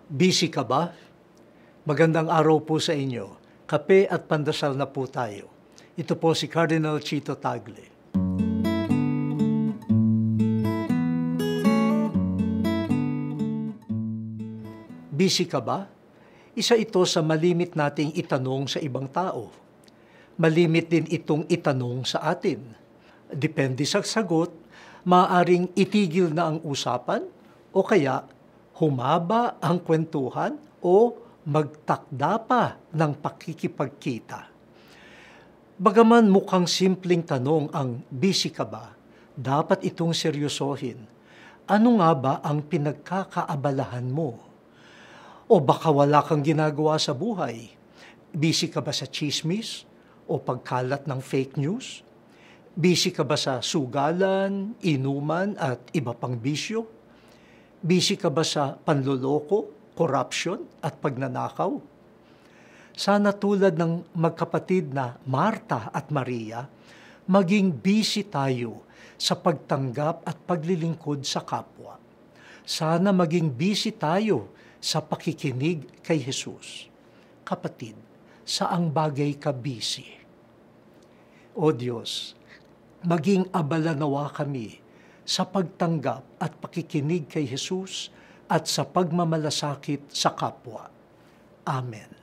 Busy ka ba? Magandang araw po sa inyo. Kape at pandasal na po tayo. Ito po si Cardinal Chito Tagle. Busy ka ba? Isa ito sa malimit nating itanong sa ibang tao. Malimit din itong itanong sa atin. Depende sa sagot, maaaring itigil na ang usapan o kaya humaba ang kwentuhan o magtakda pa ng pakikipagkita. Bagaman mukhang simpleng tanong ang busy ka ba, dapat itong seryosohin. Ano nga ba ang pinagkakaabalahan mo? O baka wala kang ginagawa sa buhay? Busy ka ba sa chismis o pagkalat ng fake news? Busy ka ba sa sugalan, inuman at iba pang bisyo? Busy ka ba sa panloloko, corruption at pagnanakaw? Sana tulad ng magkapatid na Marta at Maria, maging busy tayo sa pagtanggap at paglilingkod sa kapwa. Sana maging busy tayo sa pakikinig kay Jesus. Kapatid, saang bagay ka busy? O Diyos, maging abala nawa kami sa pagtanggap at pakikinig kay Jesus at sa pagmamalasakit sa kapwa. Amen.